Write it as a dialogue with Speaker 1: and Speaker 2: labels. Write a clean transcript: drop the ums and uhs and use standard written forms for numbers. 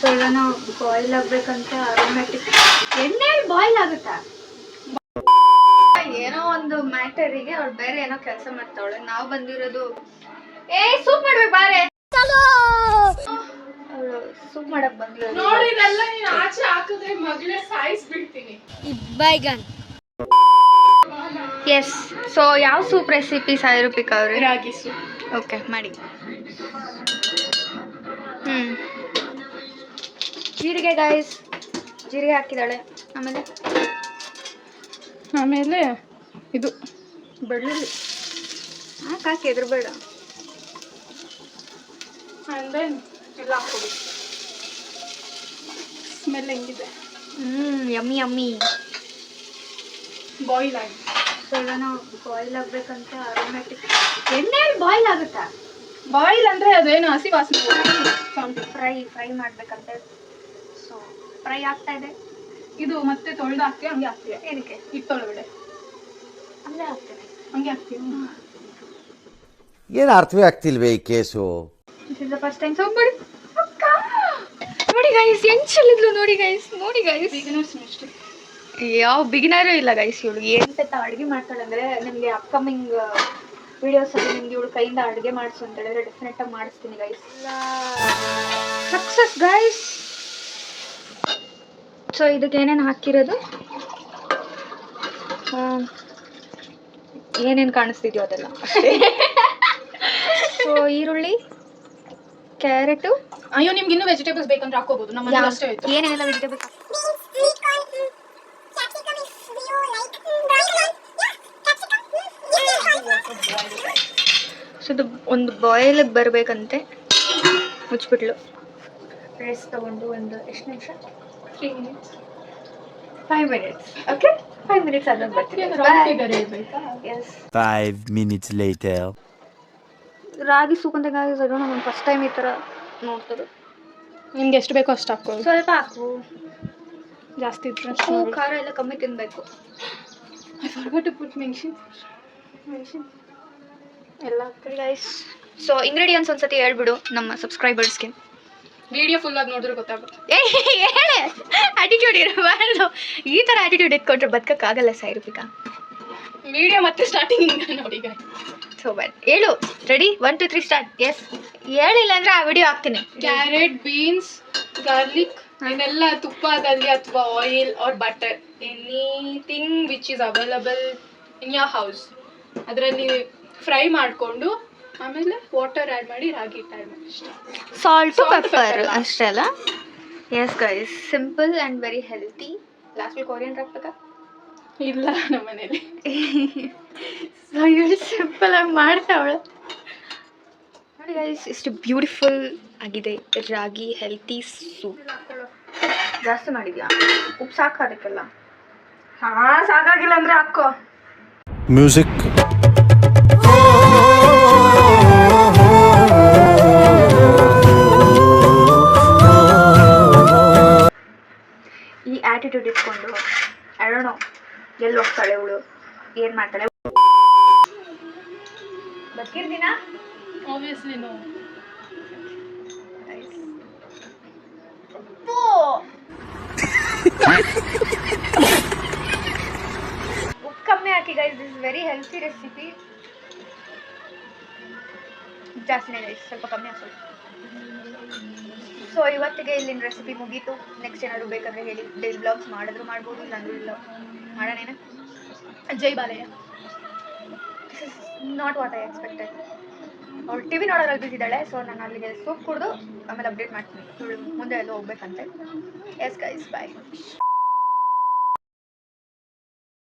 Speaker 1: So ಇದನ್ನು boil ಆಗ್ಬೇಕಂತ aromatic ಎಣ್ಣೆಯಲ್ಲಿ ಬಾಯ್ಲ್ ಆಗುತ್ತಾ ಏನೋ ಒಂದು ಮ್ಯಾಟರಿಗೆ ಅವ್ರು ಬೇರೆ ಏನೋ ಕೆಲಸ ಮಾಡ್ತಾವಳೆ. ನಾವು ಬಂದಿರೋದು ಸೂಪ್ ಮಾಡ್ಬೇಕು ಬಾರೆ ಸೂಪ್ ಮಾಡಕ್ ಬಂದಿರೋದು.
Speaker 2: ನೋಡಿ ಇದೆಲ್ಲ ನೀನು ಆಚೆ ಹಾಕಿದ್ರೆ ಮಗಳೇ ಸಾಯಿಸ್ಬಿಡ್ತೀನಿ.
Speaker 1: ಬೈಗನ್. ಎಸ್. ಸೊ ಯಾವ ಸೂಪ್ ರೆಸಿಪಿ ಸಾಯಿರೂಪಿಕಾ ಅವ್ರೆ?
Speaker 2: ರಾಗಿ ಸೂಪ್.
Speaker 1: ಓಕೆ ಮಾಡಿ. ಜೀರಿಗೆ ಗೈಸ್, ಜೀರಿಗೆ ಹಾಕಿದಾಳೆ.
Speaker 2: ಆಮೇಲೆ ಇದು
Speaker 1: ಬೆಳ್ಳುಳ್ಳಿ ಹಾಕಿ ಎದುರುಬೇಡ.
Speaker 2: ಆ್ಯಂಡ್ ದೆನ್ ಎಲ್ಲ ಹಾಕೋಬೇಕು. ಸ್ಮೆಲ್ ಹೆಂಗಿದೆ?
Speaker 1: Yummy yummy.
Speaker 2: ಬಾಯ್ಲ್ ಆಗಿ
Speaker 1: ಸೊ ಇದನ್ನು ಬಾಯ್ಲ್ ಆಗ್ಬೇಕಂತ ಅರೋಮ್ಯಾಟಿಕ್ ಎಣ್ಣೆಯಲ್ಲಿ ಬಾಯ್ಲ್ ಆಗುತ್ತಾ?
Speaker 2: ಬಾಯ್ಲ್ ಅಂದರೆ ಅದೇನು ಹಸಿ ವಾಸನೆ
Speaker 1: ಫ್ರೈ ಮಾಡ್ಬೇಕಂತೆ. ಸೊ ಫ್ರೈ ಆಗ್ತಾ ಇದೆ.
Speaker 2: ಇದು ಮತ್ತೆ ತೊಳೆದು ಹಾಕ್ತೀವಿ ಹಂಗೆ ಹಾಕ್ತೀವಿ.
Speaker 1: ಏನಕ್ಕೆ?
Speaker 2: ಹಿಟ್ಟೊಳಗಡೆ
Speaker 1: ಹಂಗೆ ಹಾಕ್ತೇನೆ.
Speaker 2: ಹಂಗೆ ಹಾಕ್ತೀವಿ.
Speaker 3: ಏನು ಅರ್ಥವೇ ಆಗ್ತಿಲ್ವೇ ಈ ಕೇಸು?
Speaker 1: ಫಸ್ಟ್ ಟೈಮ್ ಸೋಪ್ ಮಾಡಿ. ನೋಡಿ ಗೈಸ್ ಹೆಂಗ್ ಚೆಲ್ಲಿದ್ಲು. ನೋಡಿ ಗೈಸ್
Speaker 2: ಬಿಗಿನರ್ಸ್ ಮಿಸ್ಟೇಕ್.
Speaker 1: ಯಾವ ಬಿಗಿನರು ಇಲ್ಲ ಗೈಸ್. ಇವಳು ಏನ್ ಅಡುಗೆ ಮಾಡ್ತಾಳೆ ಅಂದ್ರೆ ನಿಮಗೆ ಅಪ್ಕಮಿಂಗ್ ವಿಡಿಯೋಸ್ ಅಲ್ಲಿ ನಿಮ್ಗೆ ಇವಳು ಕೈಯಿಂದ ಅಡುಗೆ ಮಾಡಿಸು ಅಂತ ಹೇಳಿದ್ರೆ ಡೆಫಿನೆಟ್ ಆಗಿ ಮಾಡಿಸ್ತೀನಿ ಗೈಸ್. Success guys. ಸೊ ಇದಕ್ಕೆ ಏನೇನು ಹಾಕಿರೋದು, ಏನೇನು ಕಾಣಿಸ್ತಿದ್ಯೋ ಅದೆಲ್ಲ ಅಷ್ಟೇ. ಸೊ ಈರುಳ್ಳಿ, ಕ್ಯಾರೆಟು.
Speaker 2: ಅಯ್ಯೋ ನಿಮ್ಗೆ ಇನ್ನೂ ವೆಜಿಟೇಬಲ್ಸ್ ಬೇಕಂದ್ರೆ ಹಾಕೋಬಹುದು. ನಮ್ಮ ಅಷ್ಟೇ ಆಯ್ತು.
Speaker 1: ಏನೇನೆಲ್ಲ ವೆಜಿಟೇಬಲ್ಸ್? ಸೊ ಇದು ಒಂದು ಬಾಯ್ಲಿಗೆ ಬರಬೇಕಂತೆ. ಮುಚ್ಚಿಬಿಟ್ಲು. ರೆಸ್ಟ್ ತಗೊಂಡು ಒಂದು ಎಷ್ಟು ನಿಮಿಷ?
Speaker 2: 3 minutes.
Speaker 1: 5 minutes. ಓಕೆ 5 minutes ಆದ್ಮೇಲೆ ಬರ್ತೀನಿ. ಎಸ್.
Speaker 3: 5 minutes later.
Speaker 1: ರಾಗಿ ಸೂಪ್ ಅಂತ ಗಾಯ್ಸ್, ಅದು ನಾನು ಫಸ್ಟ್ ಟೈಮ್ ಈ ಥರ ನೋಡ್ತಾರೆ.
Speaker 2: ನಿಮ್ಗೆ ಎಷ್ಟು ಬೇಕೋ ಅಷ್ಟು ಹಾಕೋದು.
Speaker 1: ಸ್ವಲ್ಪ ಹಾಕು,
Speaker 2: ಜಾಸ್ತಿ ಇದ್ರೆ
Speaker 1: ಉಪ್ಪು ಖಾರ ಎಲ್ಲ ಕಮ್ಮಿ ತಿನ್ನಬೇಕು.
Speaker 2: I forgot to put mention ಎಲ್ಲ
Speaker 1: ಗೈಸ್. ಸೊ ಇಂಗ್ರೀಡಿಯೆಂಟ್ಸ್ ಒಂದ್ಸತಿ ಹೇಳ್ಬಿಡು ನಮ್ಮ ಸಬ್ಸ್ಕ್ರೈಬರ್ಸ್ಗೆ.
Speaker 2: ವಿಡಿಯೋ ಫುಲ್ ಆಗಿ ನೋಡಿದ್ರೆ ಗೊತ್ತಾಗುತ್ತೆ.
Speaker 1: ಹೇಳೆ, ಆಟಿಟ್ಯೂಡ್ ಇರಬಾರ್ದು. ಈ ಥರ ಆಟಿಟ್ಯೂಡ್ ಇಟ್ಕೊಂಡ್ರೆ ಬದುಕಕ್ಕಾಗಲ್ಲ ಸಾಯಿರೂಪಿಕಾ.
Speaker 2: ವಿಡಿಯೋ ಮತ್ತೆ ಸ್ಟಾರ್ಟಿಂಗ್ ನೋಡಿ ಗೈಸ್.
Speaker 1: ಸೊ ಬ್ಯಾಡ್. ಹೇಳು. ರೆಡಿ? 1 2 3 ಸ್ಟಾರ್ಟ್. ಎಸ್. ಹೇಳಿಲ್ಲ ಅಂದರೆ ಆ ವಿಡಿಯೋ ಹಾಕ್ತೀನಿ.
Speaker 2: ಕ್ಯಾರೆಟ್, ಬೀನ್ಸ್, ಗಾರ್ಲಿಕ್ ಇದೆಲ್ಲ ತುಪ್ಪದಲ್ಲಿ ಅಥವಾ oil or butter anything which is available in your house ಅದರಲ್ಲಿ ಫ್ರೈ ಮಾಡಿಕೊಂಡು ಆಮೇಲೆ ವಾಟರ್ ಆ್ಯಡ್ ಮಾಡಿ ರಾಗಿ ಹಿಟ್ಟು ಆ್ಯಡ್ ಮಾಡಿ ಅಷ್ಟೇ.
Speaker 1: ಸಾಲ್ಟು ಪೆಪ್ಪರ್ ಅಷ್ಟೇ ಅಲ್ಲ? Yes guys, simple and very healthy. ಲಾಸ್ಟಲ್ಲಿ ಕೊರಿಯಂಡರ್ ಹಾಕ್ಬೇಕಾ?
Speaker 2: ಇಲ್ಲ ನಮ್ಮ ಮನೇಲಿ.
Speaker 1: ಸೊ ಇವಳು ಸಿಂಪಲ್ ಆಗಿ ಮಾಡ್ತಾವಳು. ನೋಡಿ ಗೈಸ್ ಎಷ್ಟು ಬ್ಯೂಟಿಫುಲ್ ಆಗಿದೆ ರಾಗಿ ಹೆಲ್ತಿ ಸೂಪ್. ಜಾಸ್ತಿ ಮಾಡಿದ್ಯಾ? ಉಪ್ಪು ಸಾಕು ಅದಕ್ಕೆಲ್ಲ?
Speaker 2: ಹಾಂ ಸಾಕಾಗಿಲ್ಲ ಅಂದರೆ ಹಾಕೋ.
Speaker 3: ಮ್ಯೂಸಿಕ್.
Speaker 1: ಈ ಆಟಿಟ್ಯೂಡ್ ಇಟ್ಕೊಂಡು ಐ ಡೋಂಟ್ ನೋ ಎಲ್ಲಿ ಹೋಗ್ತಾಳೆ ಇವಳು, ಏನು ಮಾಡ್ತಾಳೆ. ಬದುಕಿರ್ತೀನ?
Speaker 2: Obviously no.
Speaker 1: ಉಪ್ಪು ಕಮ್ಮಿ ಹಾಕಿ guys. This is very healthy recipe. ಜಾಸ್ತಿನೇ ಗೈಸ್, ಸ್ವಲ್ಪ ಕಮ್ಮಿ ಹಾಕಿ. ಸೊ ಇವತ್ತಿಗೆ ಇಲ್ಲಿನ ರೆಸಿಪಿ ಮುಗೀತು. ನೆಕ್ಸ್ಟ್ ಏನಾದ್ರು ಬೇಕಾದ್ರೆ ಹೇಳಿ. ಡೈಲಿ ಬ್ಲಾಗ್ಸ್ ಮಾಡಿದ್ರು ಮಾಡ್ಬೋದು, ಇಲ್ಲಾಂದ್ರೂ ಇಲ್ಲ. ಮಾಡೋಣೇನ?
Speaker 2: ಜೈ Balayya.
Speaker 1: This is not what I expected. ಅವಳು ಟಿ ವಿ ನೋಡೋರಲ್ಲಿ ಬಿದ್ದಿದ್ದಾಳೆ. ಸೊ ನಾನು ಅಲ್ಲಿಗೆ ಸೂಪ್ ಕುಡಿದು ಆಮೇಲೆ ಅಪ್ಡೇಟ್ ಮಾಡ್ತೀನಿ. ಮುಂದೆ ಎಲ್ಲೋ ಹೋಗ್ಬೇಕಂತೆ. ಎಸ್ ಗೈಸ್, ಬಾಯ್.